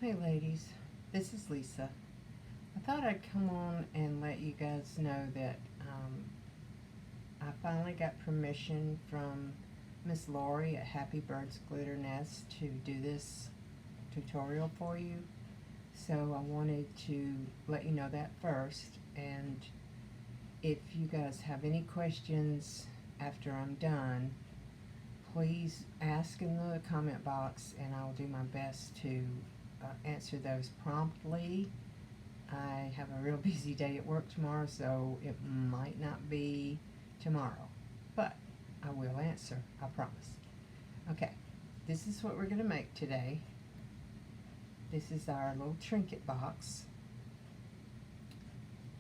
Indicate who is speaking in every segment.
Speaker 1: Hey ladies, this is Lisa. I thought I'd come on and let you guys know that I finally got permission from Miss Lori at Happy Birds Glitter Nest to do this tutorial for you. So I wanted to let you know that first, and if you guys have any questions after I'm done, please ask in the comment box and I'll do my best to answer those promptly. I have a real busy day at work tomorrow, so it might not be tomorrow, but I will answer, I promise. Okay, this is what we're going to make today. This is our little trinket box.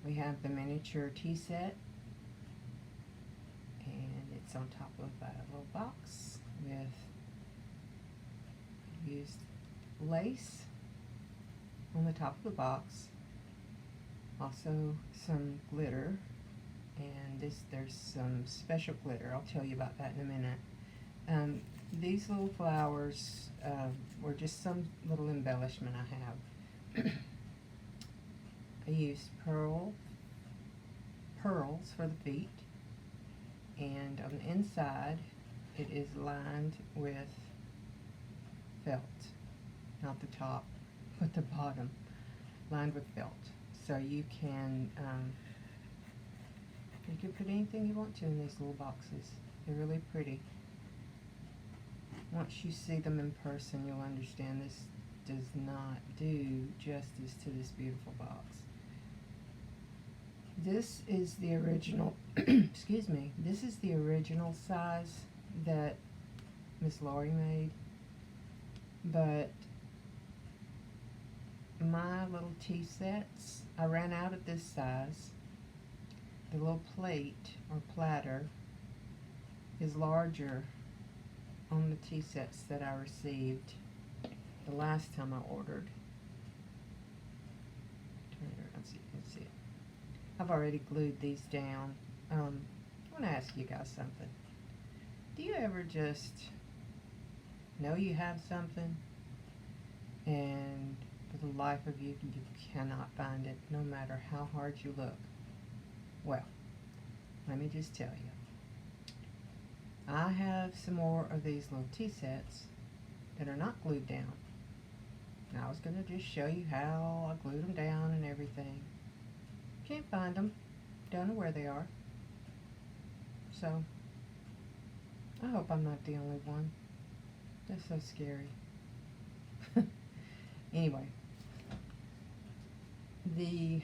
Speaker 1: We have the miniature tea set, and it's on top of a little box with used lace on the top of the box, also some glitter, and there's some special glitter. I'll tell you about that in a minute. These little flowers were just some little embellishment I have. I used pearls for the feet, and on the inside it is lined with felt, not the top but the bottom, lined with felt. So you can put anything you want to in these little boxes. They're really pretty. Once you see them in person, you'll understand this does not do justice to this beautiful box. This is the original, excuse me, this is the original size that Miss Lori made, but my little tea sets, I ran out of this size. The little plate or platter is larger on the tea sets that I received the last time I ordered. Turn it around so you can see it. I've already glued these down. I want to ask you guys something. Do you ever just know you have something and for the life of you, you cannot find it no matter how hard you look? Well, let me just tell you. I have some more of these little tea sets that are not glued down. Now I was going to just show you how I glued them down and everything. Can't find them. Don't know where they are. So, I hope I'm not the only one. That's so scary. Anyway, the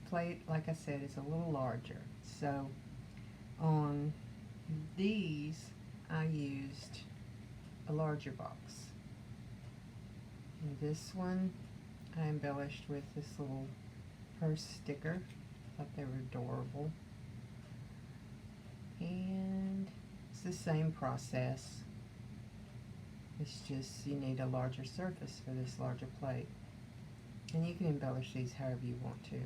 Speaker 1: plate, like I said, is a little larger. So, on these, I used a larger box. And this one, I embellished with this little purse sticker. Thought they were adorable. And it's the same process. It's just you need a larger surface for this larger plate. And you can embellish these however you want to.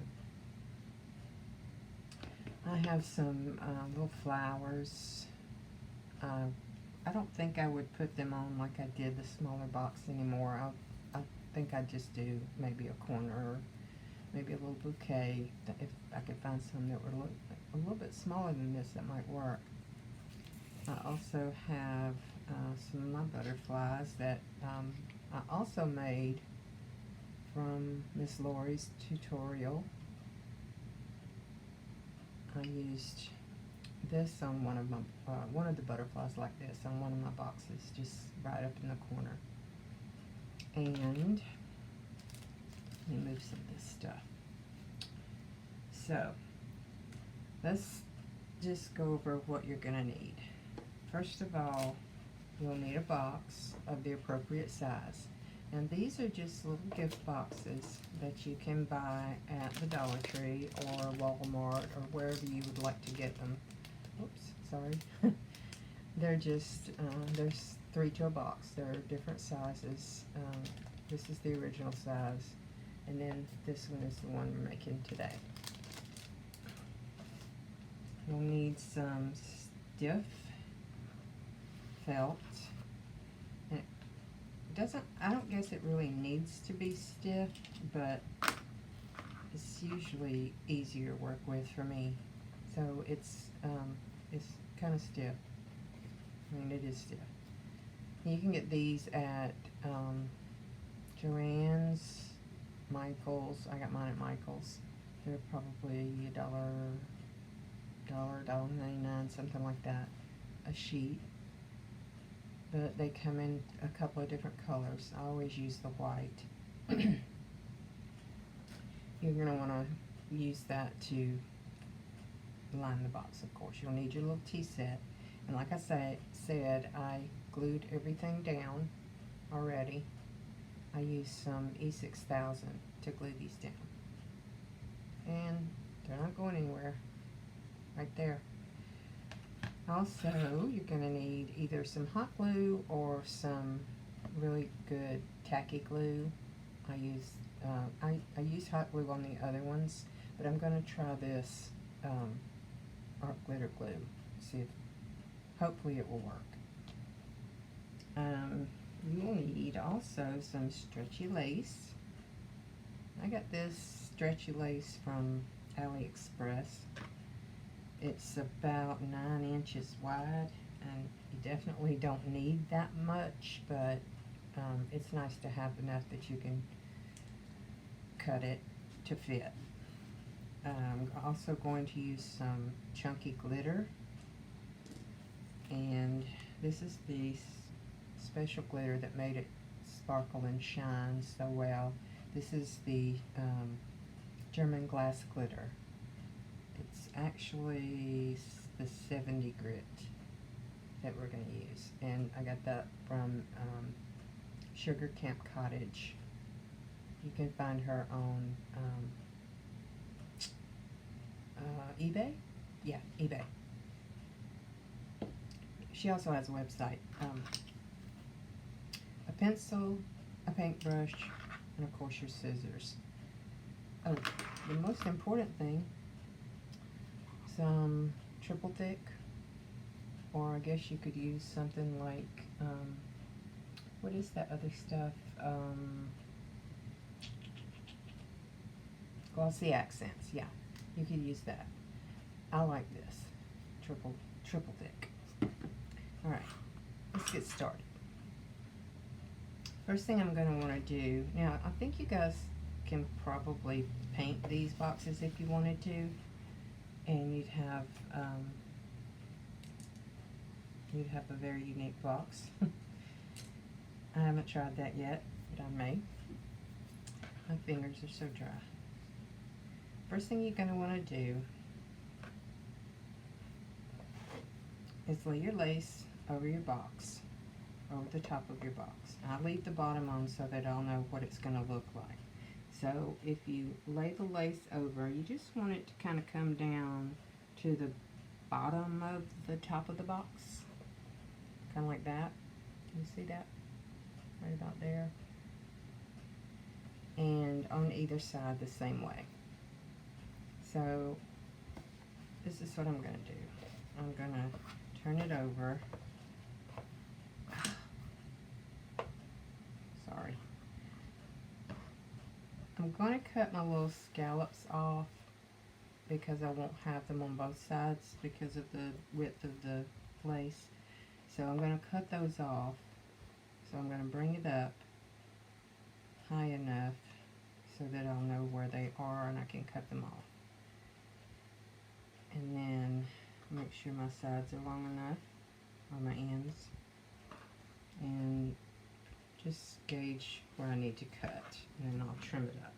Speaker 1: I have some little flowers. I don't think I would put them on like I did the smaller box anymore. I think I'd just do maybe a corner or maybe a little bouquet. If I could find some that were a little bit smaller than this, that might work. I also have some of my butterflies that I also made from Miss Lori's tutorial. I used this on one of the butterflies like this on one of my boxes, just right up in the corner. And let me move some of this stuff. So let's just go over what you're going to need. First of all, you'll need a box of the appropriate size. And these are just little gift boxes that you can buy at the Dollar Tree or Walmart or wherever you would like to get them. Oops, sorry. They're just, there's 3 to a box. There are different sizes. This is the original size. And then this one is the one we're making today. You'll need some stiff felt. I don't guess it really needs to be stiff, but it's usually easier to work with for me. So it's kind of stiff. I mean, it is stiff. You can get these at Joann's, Michael's. I got mine at Michael's. They're probably $1.99, something like that, a sheet. But they come in a couple of different colors. I always use the white. You're going to want to use that to line the box, of course. You'll need your little tea set. And like I said, I glued everything down already. I used some E6000 to glue these down. And they're not going anywhere. Right there. Also, you're going to need either some hot glue or some really good tacky glue. I use hot glue on the other ones, but I'm going to try this art glitter glue. See if hopefully it will work. You'll need also some stretchy lace. I got this stretchy lace from AliExpress. It's about 9 inches wide, and you definitely don't need that much, but it's nice to have enough that you can cut it to fit. I'm also going to use some chunky glitter, and this is the special glitter that made it sparkle and shine so well. This is the German glass glitter. It's actually the 70 grit that we're going to use, and I got that from Sugar Camp Cottage. You can find her on eBay? Yeah, eBay. She also has a website. A pencil, a paintbrush, and of course your scissors. Oh, the most important thing, some triple thick, or I guess you could use something like, what is that other stuff? Glossy accents, yeah, you could use that. I like this, triple thick. Alright, let's get started. First thing I'm going to want to do, now I think you guys can probably paint these boxes if you wanted to, and you'd have a very unique box. I haven't tried that yet, but I may. My fingers are so dry. First thing you're going to want to do is lay your lace over your box, over the top of your box. I leave the bottom on so that I'll know what it's going to look like. So if you lay the lace over, you just want it to kind of come down to the bottom of the top of the box. Kind of like that. Can you see that? Right about there. And on either side the same way. So this is what I'm going to do. I'm going to turn it over. Sorry. I'm going to cut my little scallops off because I won't have them on both sides because of the width of the lace. So I'm going to cut those off. So I'm going to bring it up high enough so that I'll know where they are and I can cut them off. And then make sure my sides are long enough on my ends, and just gauge where I need to cut, and then I'll trim it up.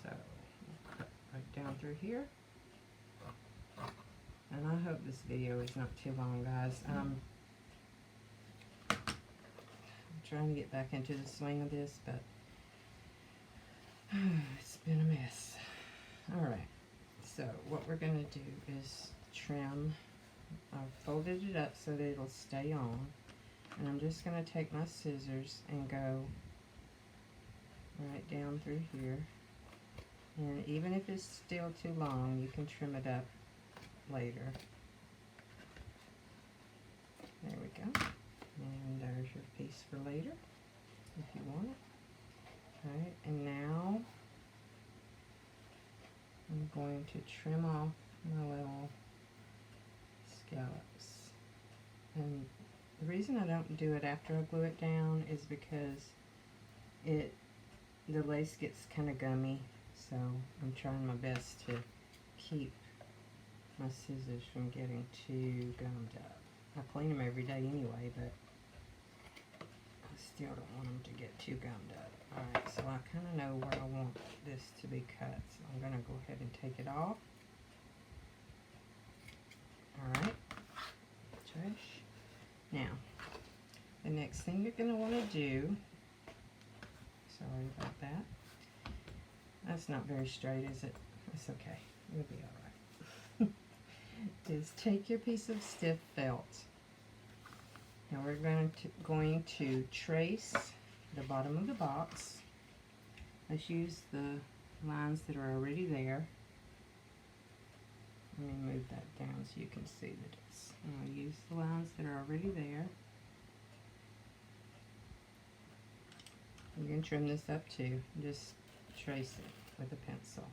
Speaker 1: So I'll cut right down through here, and I hope this video is not too long, guys. I'm trying to get back into the swing of this, but it's been a mess. Alright, so what we're going to do is trim. I've folded it up so that it'll stay on, and I'm just going to take my scissors and go right down through here, and even if it's still too long, you can trim it up later. There we go. And there's your piece for later, if you want it. Alright, and now I'm going to trim off my little scallops. And the reason I don't do it after I glue it down is because the lace gets kind of gummy, so I'm trying my best to keep my scissors from getting too gummed up. I clean them every day anyway, but I still don't want them to get too gummed up. Alright, so I kind of know where I want this to be cut, so I'm going to go ahead and take it off. Alright, trash. Now, the next thing you're going to want to do, sorry about that, that's not very straight, is it? That's okay, you'll be alright. Is take your piece of stiff felt. Now we're going to trace the bottom of the box. Let's use the lines that are already there. Let me move that down so you can see that it's. I'll use the lines that are already there. You can trim this up too. Just trace it with a pencil.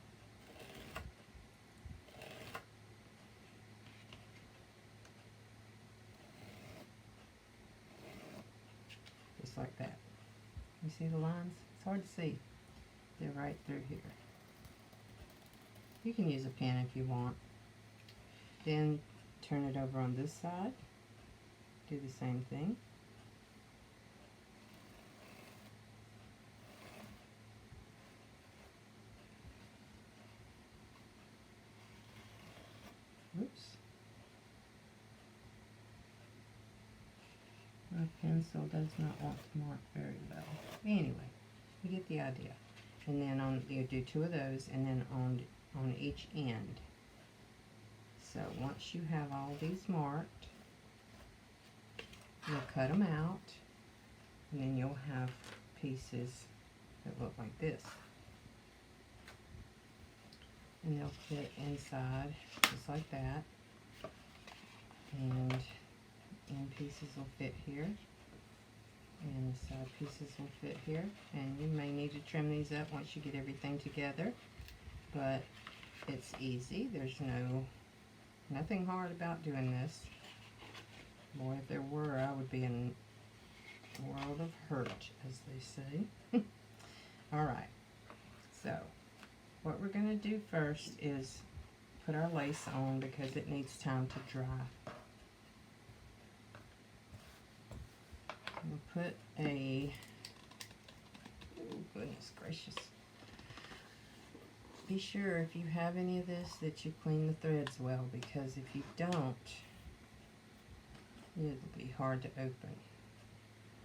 Speaker 1: Just like that. You see the lines? It's hard to see. They're right through here. You can use a pen if you want. Then turn it over on this side. Do the same thing. Oops. My pencil does not want to mark very well. Anyway, you get the idea. And then you do two of those, and then on each end. So once you have all these marked, you'll cut them out, and then you'll have pieces that look like this. And they'll fit inside just like that. And end pieces will fit here. And the side pieces will fit here. And you may need to trim these up once you get everything together. But it's easy. There's nothing hard about doing this. Boy, if there were, I would be in a world of hurt, as they say. Alright, so what we're going to do first is put our lace on because it needs time to dry. We'll put oh goodness gracious. Be sure if you have any of this that you clean the threads well, because if you don't, it'll be hard to open.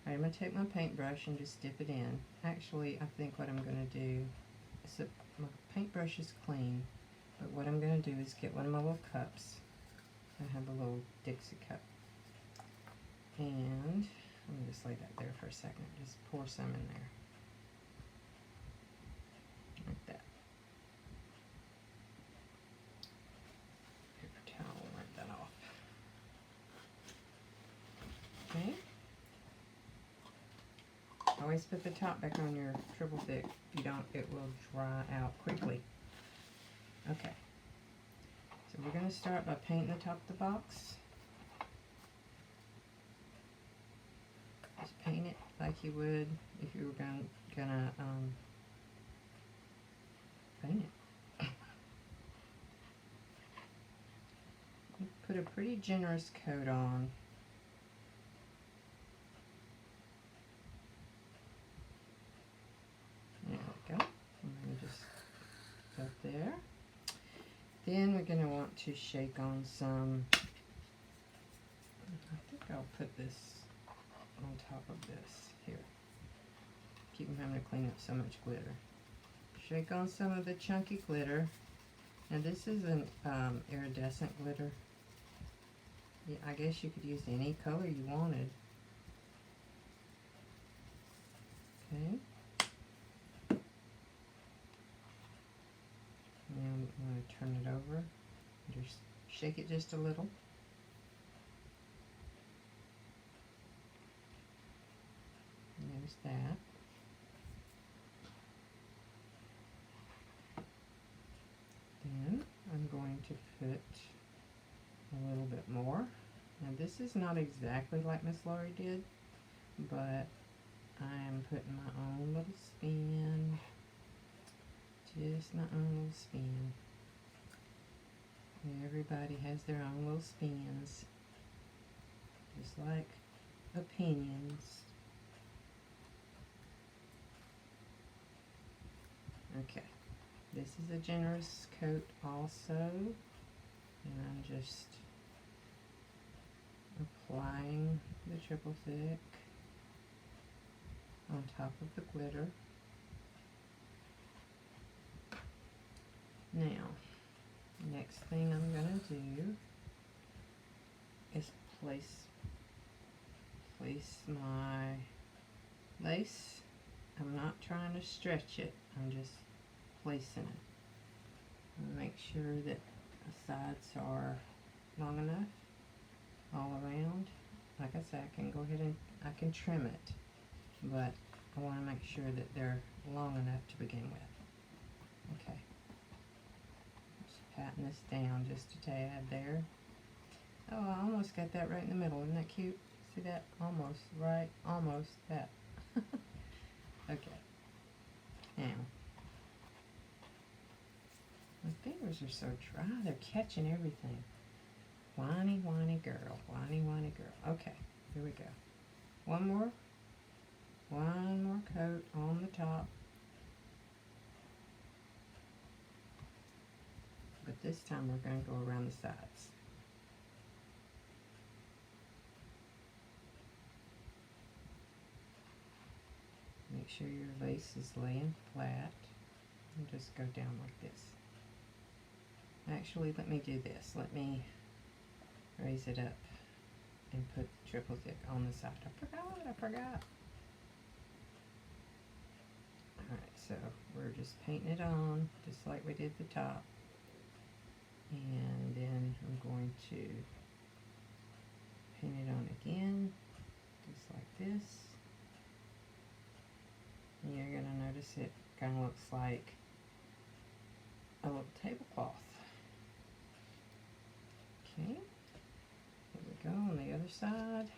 Speaker 1: Alright, I'm going to take my paintbrush and just dip it in. Actually, I think what I'm going to do is my paintbrush is clean, but what I'm going to do is get one of my little cups. I have a little Dixie cup. And let me just lay that there for a second. Just pour some in there. Like that. Paper towel, wipe that off. Okay. Always put the top back on your triple thick. If you don't, it will dry out quickly. Okay. So we're going to start by painting the top of the box. Just paint it like you would if you were gonna paint it. Put a pretty generous coat on. There we go. I'm going to just go there. Then we're going to want to shake on some, I think I'll put this on top of this here. Keep from having to clean up so much glitter. Shake on some of the chunky glitter. Now this is an iridescent glitter. Yeah, I guess you could use any color you wanted. Okay. Now I'm going to turn it over. Just shake it just a little. There's that. Then I'm going to put a little bit more. Now this is not exactly like Miss Laurie did, but I am putting my own little spin. Just my own little spin. Everybody has their own little spins. Just like opinions. Okay. This is a generous coat also. And I'm just applying the triple thick on top of the glitter. Now, next thing I'm going to do is place my lace. I'm not trying to stretch it, I'm just placing it. Make sure that the sides are long enough all around. Like I said, I can go ahead and I can trim it, but I want to make sure that they're long enough to begin with. Okay. Just patting this down just a tad there. Oh, I almost got that right in the middle. Isn't that cute? See that? Almost, right? Almost that. Okay. Now, my fingers are so dry, they're catching everything. Whiny, whiny girl. Whiny, whiny girl. Okay, here we go. One more coat on the top. But this time we're going to go around the sides. Make sure your lace is laying flat. And just go down like this. Actually, let me do this. Let me raise it up and put triple thick on the side. I forgot. Alright, so we're just painting it on, just like we did the top. And then I'm going to paint it on again, just like this. And you're going to notice it kind of looks like a little tablecloth. Okay, here we go on the other side.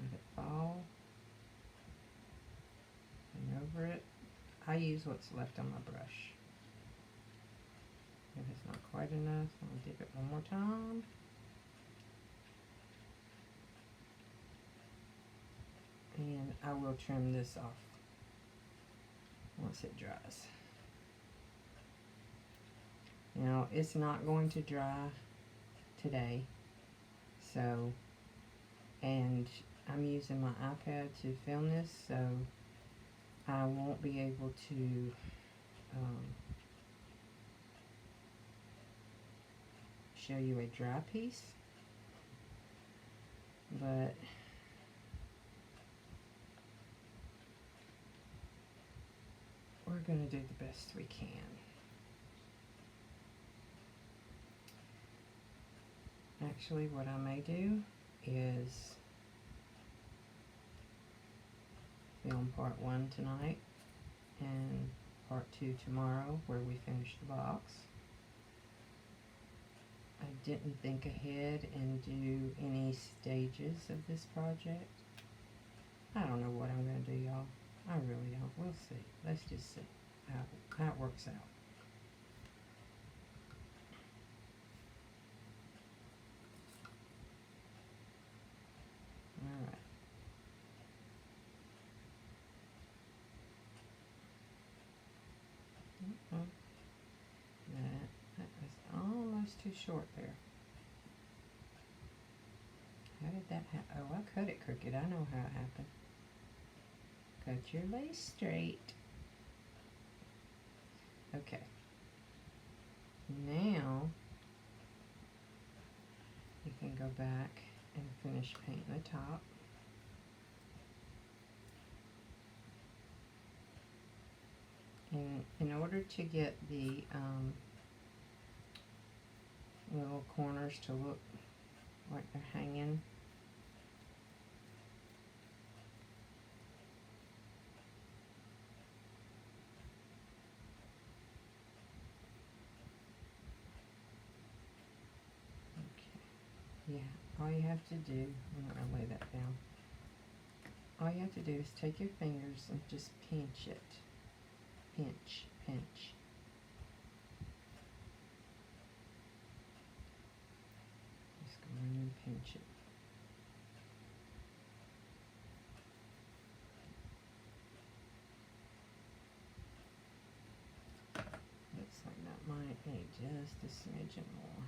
Speaker 1: Let it fall. And over it. I use what's left on my brush. If it's not quite enough, I'll dip it one more time. And I will trim this off once it dries. Now, it's not going to dry today, so, and I'm using my iPad to film this, so I won't be able to show you a dry piece, but we're going to do the best we can. Actually, what I may do is film part 1 tonight and part 2 tomorrow, where we finish the box. I didn't think ahead and do any stages of this project. I don't know what I'm going to do, y'all. I really don't. We'll see. Let's just see how it works out. Alright. That was almost too short there. How did that happen? Oh, I cut it crooked. I know how it happened. Cut your lace straight. Okay. Now, you can go back and finish painting the top. And in order to get the little corners to look like they're hanging, yeah, all you have to do, I'm not going to lay that down. All you have to do is take your fingers and just pinch it. Pinch, pinch. Just go in and pinch it. Looks like that might need just a smidgen more.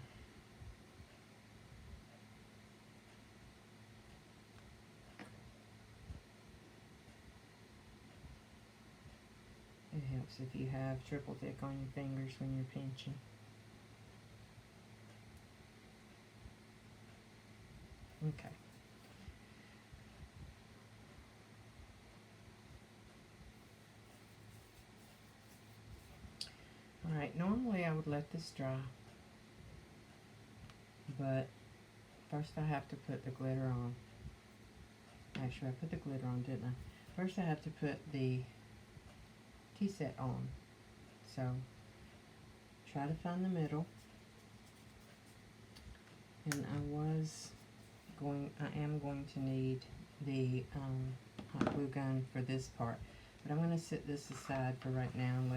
Speaker 1: It helps if you have triple thick on your fingers when you're pinching. Okay. Alright, normally I would let this dry, but first I have to put the glitter on. Actually, I put the glitter on, didn't I? First I have to put the tea set on. So, try to find the middle. And I am going to need the hot glue gun for this part. But I'm going to set this aside for right now and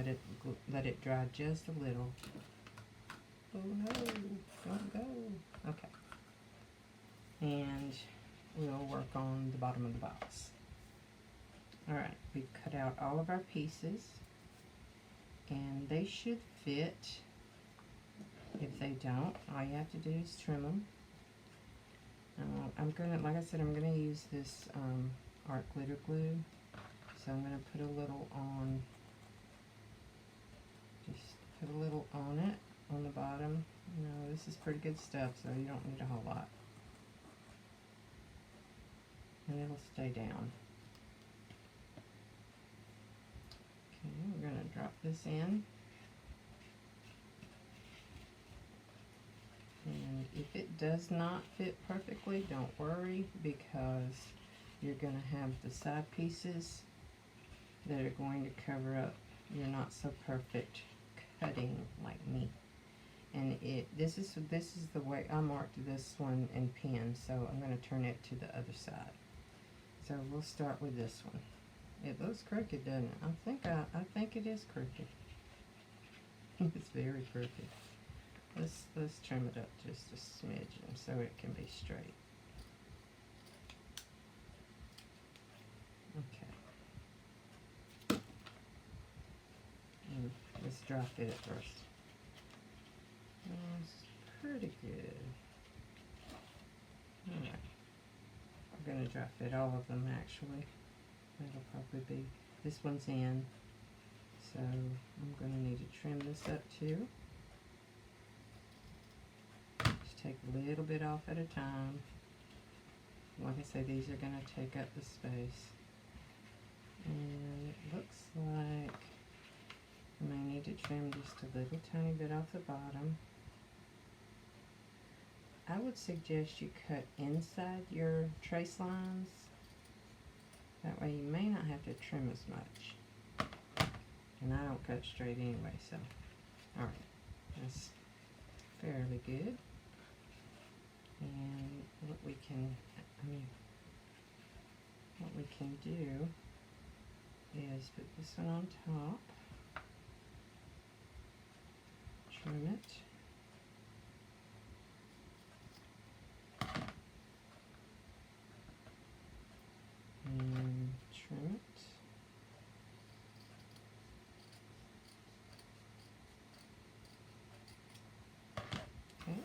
Speaker 1: let it dry just a little. Oh no, don't go. Okay. And we'll work on the bottom of the box. Alright, we've cut out all of our pieces, and they should fit. If they don't, all you have to do is trim them. I'm gonna, like I said, I'm gonna use this art glitter glue, so I'm gonna put a little on. Just put a little on it on the bottom. You know, this is pretty good stuff, so you don't need a whole lot, and it'll stay down. Okay, we're gonna drop this in. And if it does not fit perfectly, don't worry, because you're going to have the side pieces that are going to cover up your not so perfect cutting like me. And this is the way I marked this one in pen, so I'm going to turn it to the other side. So we'll start with this one. It looks crooked, doesn't it? I think it is crooked. It's very crooked. Let's trim it up just a smidgen so it can be straight. Okay. And let's dry fit it first. That's pretty good. Alright. I'm going to dry fit all of them actually. That'll probably be, this one's in, so I'm going to need to trim this up too. Take a little bit off at a time. Like I say, these are going to take up the space. And it looks like I may need to trim just a little tiny bit off the bottom. I would suggest you cut inside your trace lines. That way you may not have to trim as much. And I don't cut straight anyway, so. Alright, that's fairly good. And what we can do is put this one on top, trim it, and trim it. Okay.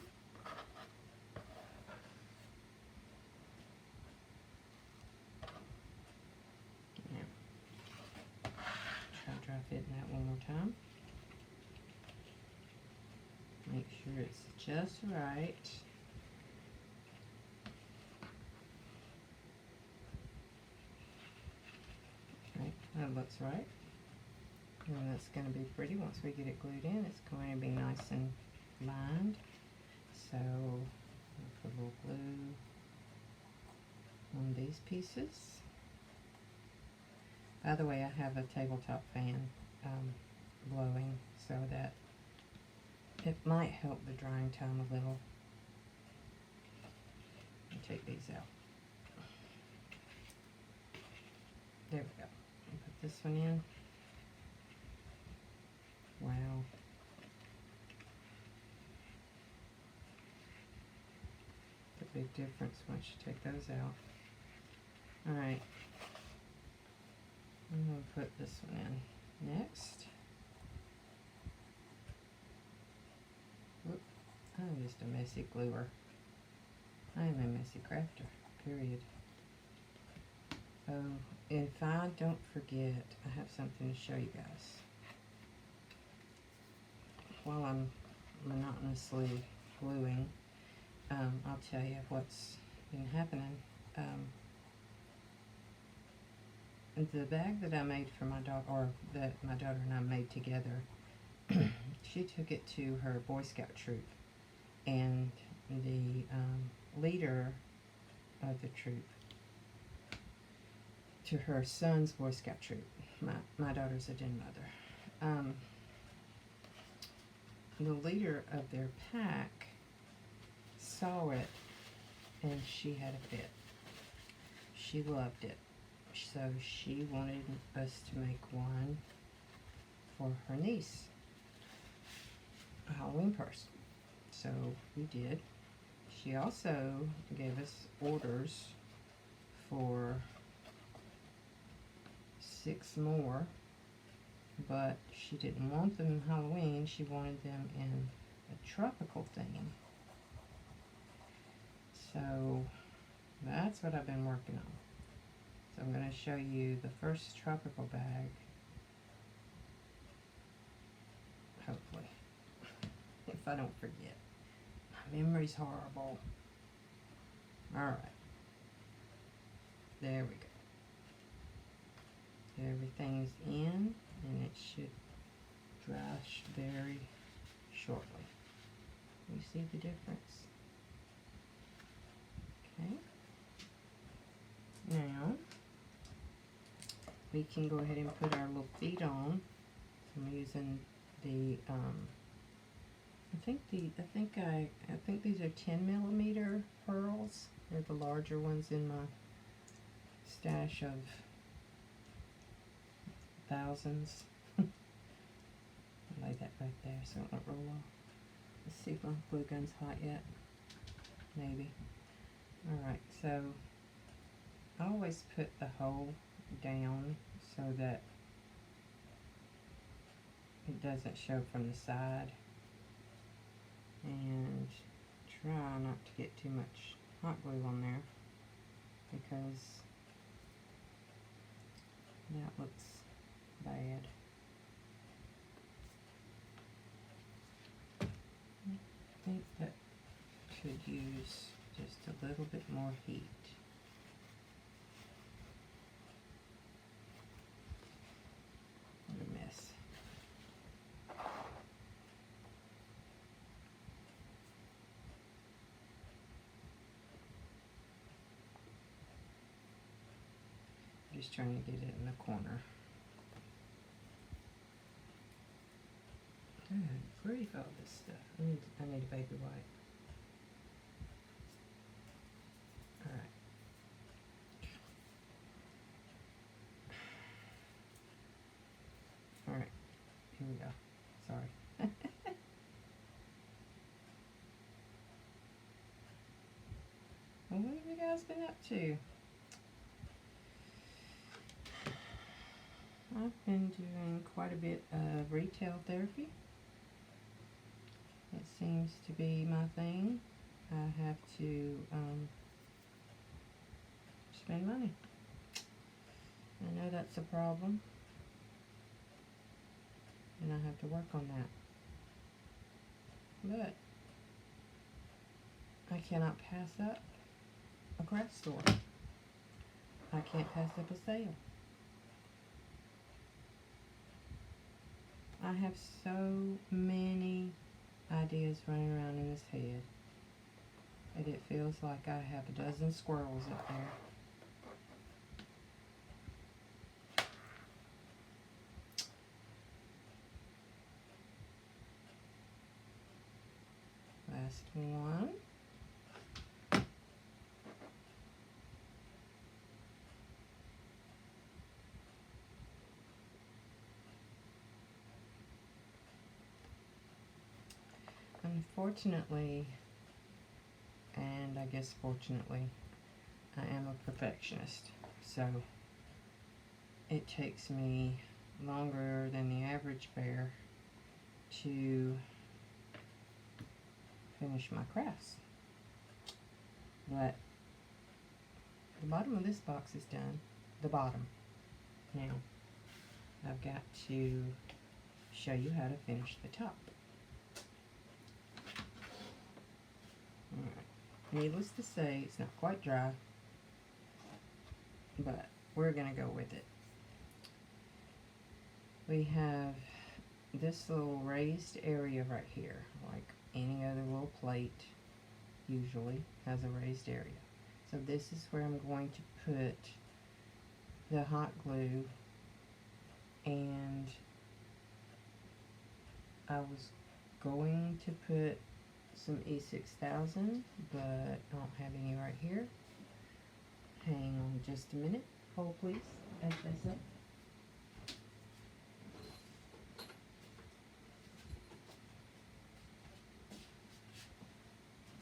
Speaker 1: Dry fit that one more time. Make sure it's just right. Okay, that looks right. And that's going to be pretty. Once we get it glued in, it's going to be nice and lined. So I'll put a little glue on these pieces. By the way, I have a tabletop fan blowing so that it might help the drying time a little. I'll take these out. There we go. I'll put this one in. Wow. The big difference once you take those out. Alright. I'm going to put this one in next. Whoop. I'm just a messy gluer. I am a messy crafter, period. Oh, if I don't forget, I have something to show you guys. While I'm monotonously gluing, I'll tell you what's been happening. The bag that I made for my daughter, or that my daughter and I made together, she took it to her Boy Scout troop, and the leader of the troop, to her son's Boy Scout troop. My daughter's a den mother. The leader of their pack saw it, and she had a fit. She loved it. So she wanted us to make one for her niece, a Halloween purse. So we did. She also gave us orders for 6 more, but she didn't want them in Halloween. She wanted them in a tropical theme. So that's what I've been working on. So I'm going to show you the first tropical bag, hopefully, if I don't forget. My memory's horrible. Alright, there we go. Everything's in, and it should dry very shortly. You see the difference? Okay. Now we can go ahead and put our little feet on. So I'm using the I think these are 10mm pearls. They're the larger ones in my stash of thousands. I'll lay that right there so it won't roll off. Let's see if my glue gun's hot yet. Maybe. Alright, so I always put the hole down so that it doesn't show from the side, and try not to get too much hot glue on there because that looks bad. I think that could use just a little bit more heat. What a mess. Just trying to get it in the corner. Good grief, all this stuff. I need a baby wipe. Alright. Alright, here we go. Sorry. Well, what have you guys been up to? I've been doing quite a bit of retail therapy. It seems to be my thing. I have to spend money. I know that's a problem, and I have to work on that. But I cannot pass up a craft store. I can't pass up a sale. I have so many ideas running around in his head that it feels like I have a dozen squirrels up there. Last one. Unfortunately, and I guess fortunately, I am a perfectionist. So it takes me longer than the average bear to finish my crafts. But the bottom of this box is done. The bottom. Now, I've got to show you how to finish the top. Alright. Needless to say, it's not quite dry, but we're going to go with it. We have this little raised area right here, like any other little plate usually has a raised area. So this is where I'm going to put the hot glue, and I was going to put some E6000, but I don't have any right here. Hang on just a minute. Hold please, as I said.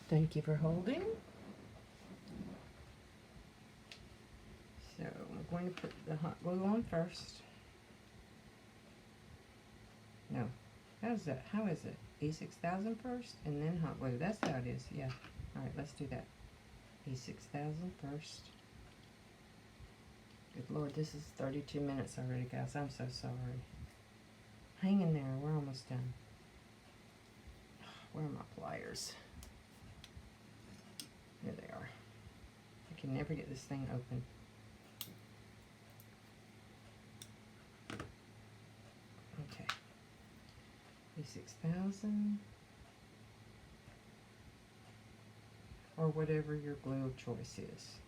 Speaker 1: Thank you for holding. So I'm going to put the hot glue on first. No, how's that? How is it? E6000 first and then hot glue. That's how it is, yeah. Alright, let's do that. E6000 first. Good Lord, this is 32 minutes already, guys. I'm so sorry. Hang in there, we're almost done. Where are my pliers? There they are. I can never get this thing open. Okay. E6000. Or whatever your glue of choice is.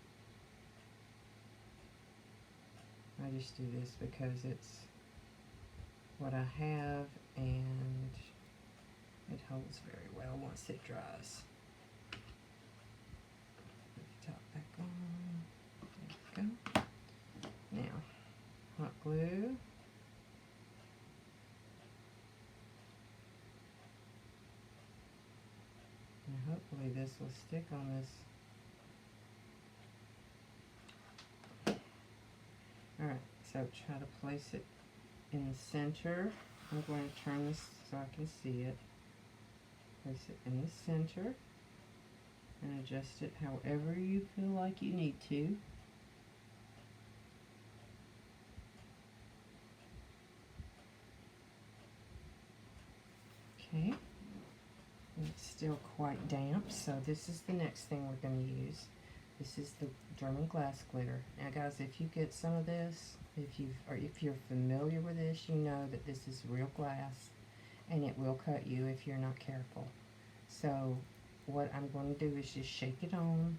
Speaker 1: I just do this because it's what I have and it holds very well once it dries. Put the top back on. There we go. Now, hot glue. And hopefully this will stick on this. Alright, so try to place it in the center. I'm going to turn this so I can see it. Place it in the center and adjust it however you feel like you need to. Okay, and it's still quite damp, so this is the next thing we're going to use. This is the German glass glitter. Now guys, if you get some of this, if you're familiar with this, you know that this is real glass and it will cut you if you're not careful. So what I'm going to do is just shake it on,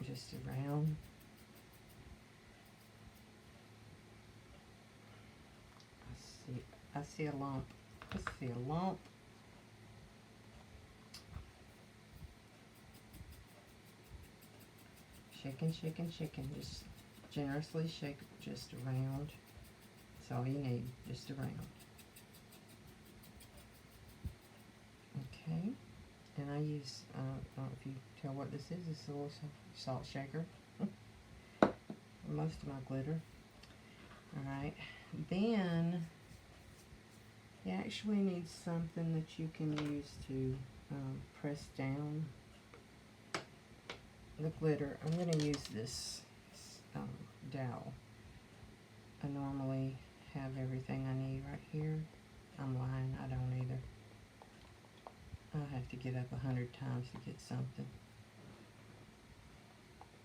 Speaker 1: just around. I see a lump. I see a lump. Shaking, shaking, shaking. Just generously shake just around. That's all you need, just around. Okay. And I use, I don't know if you tell what this is. It's a little salt shaker. For most of my glitter. Alright. Then you actually need something that you can use to press down the glitter. I'm going to use this dowel. I normally have everything I need right here. I'm lying, I don't either. I'll have to get up 100 times to get something.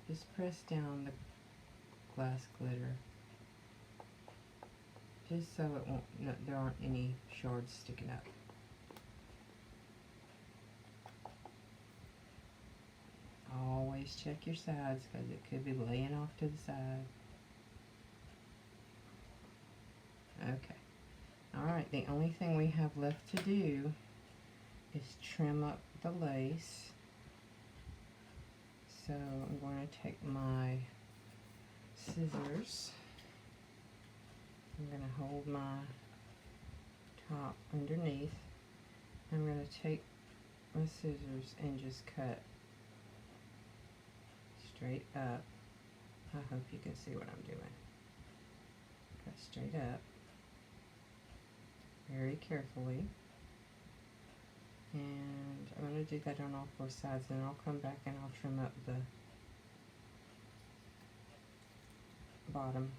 Speaker 1: Just press down the glass glitter just so it won't, no, there aren't any shards sticking up. Always check your sides because it could be laying off to the side. Okay. Alright, the only thing we have left to do is trim up the lace. So I'm going to take my scissors. I'm going to hold my top underneath. I'm going to take my scissors and just cut straight up. I hope you can see what I'm doing. Cut straight up, very carefully. And I'm going to do that on all four sides, and I'll come back and I'll trim up the bottom.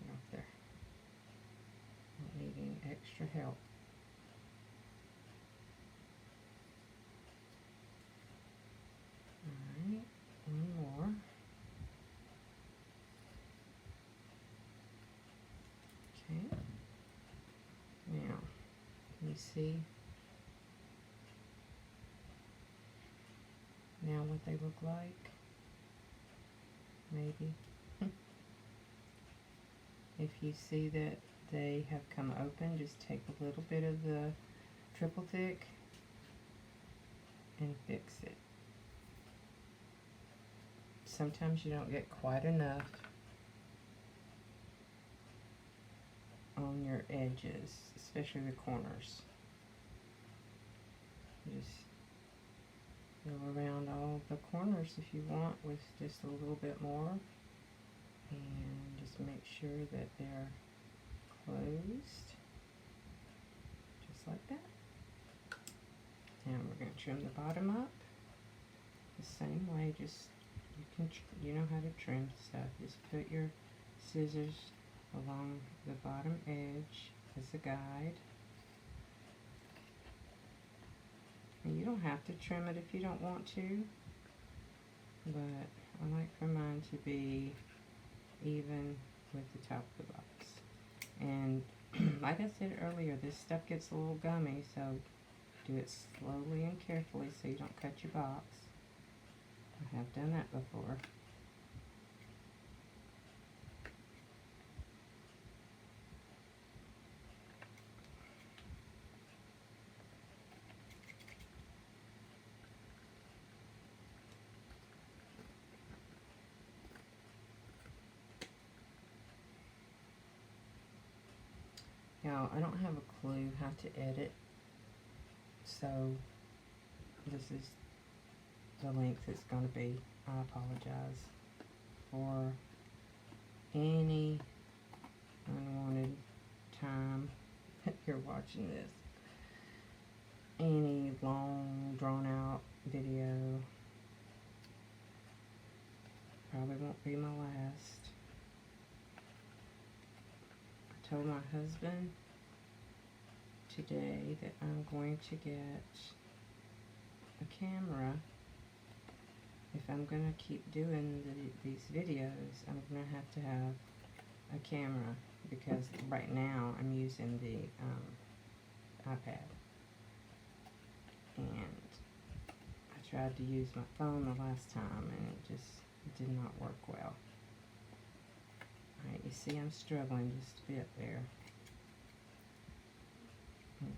Speaker 1: Right there. Not needing extra help. Alright, one more. Okay. Now, can you see now what they look like? Maybe. If you see that they have come open, just take a little bit of the triple thick and fix it. Sometimes you don't get quite enough on your edges, especially the corners. Just go around all the corners if you want with just a little bit more, and just make sure that they're closed, just like that. And we're going to trim the bottom up the same way. Just you know how to trim stuff. Just put your scissors along the bottom edge as a guide. And you don't have to trim it if you don't want to, but I like for mine to be even with the top of the box. And like I said earlier, this stuff gets a little gummy, so do it slowly and carefully so you don't cut your box. I have done that before. Now, I don't have a clue how to edit, so this is the length it's going to be. I apologize for any unwanted time that you're watching this. Any long, drawn-out video probably won't be my last. I told my husband today that I'm going to get a camera. If I'm going to keep doing these videos, I'm going to have a camera, because right now I'm using the iPad. And I tried to use my phone the last time and it just did not work well. Alright, you see I'm struggling just a bit there.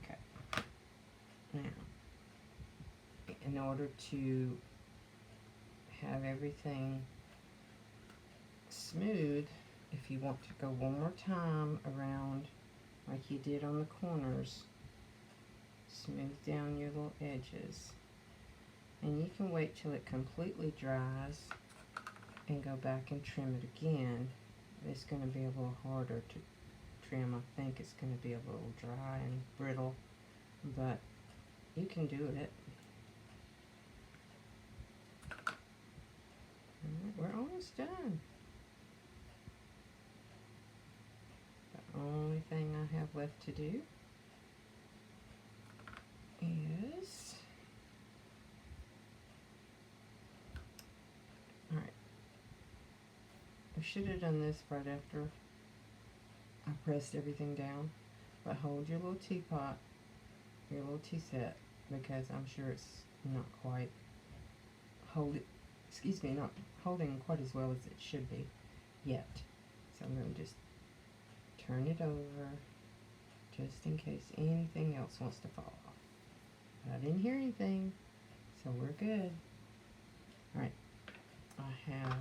Speaker 1: Okay. Now, in order to have everything smooth, if you want to go one more time around like you did on the corners, smooth down your little edges. And you can wait till it completely dries and go back and trim it again. It's going to be a little harder to trim. I think it's going to be a little dry and brittle, but you can do it. Alright, we're almost done. The only thing I have left to do is, alright, I should have done this right after I pressed everything down. But hold your little teapot, your little tea set, because I'm sure it's not quite not holding quite as well as it should be yet. So I'm going to just turn it over just in case anything else wants to fall off. But I didn't hear anything, so we're good. Alright, I have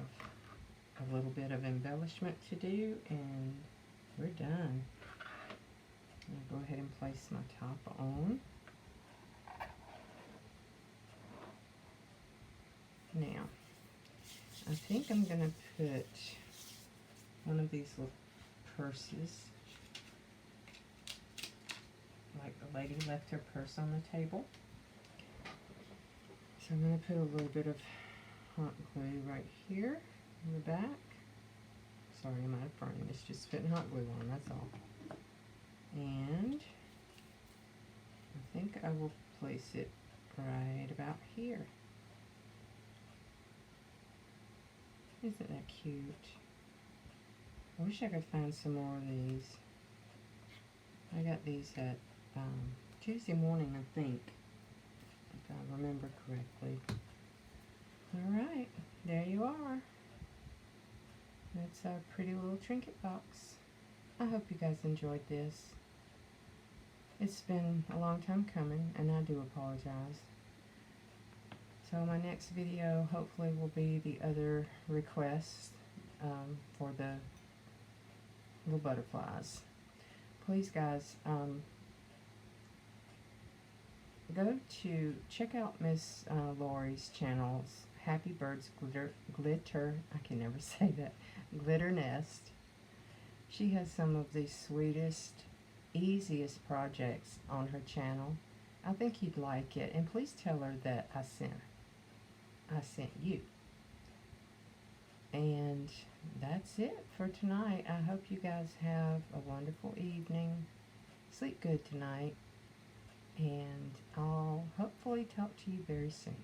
Speaker 1: a little bit of embellishment to do and we're done. I'll go ahead and place my top on. Now, I think I'm going to put one of these little purses, like the lady left her purse on the table. So I'm going to put a little bit of hot glue right here in the back. Sorry, I'm out of frame. It's just putting hot glue on, that's all. And I think I will place it right about here. Isn't that cute? I wish I could find some more of these. I got these at Tuesday morning, I think, if I remember correctly. Alright, there you are. That's our pretty little trinket box. I hope you guys enjoyed this. It's been a long time coming, and I do apologize. So my next video hopefully will be the other requests for the little butterflies. Please guys, go to check out Miss Lori's channels, Happy Birds Glitter, I can never say that, Glitter Nest. She has some of the sweetest, easiest projects on her channel. I think you'd like it, and please tell her that I sent you. And that's it for tonight. I hope you guys have a wonderful evening. Sleep good tonight, and I'll hopefully talk to you very soon.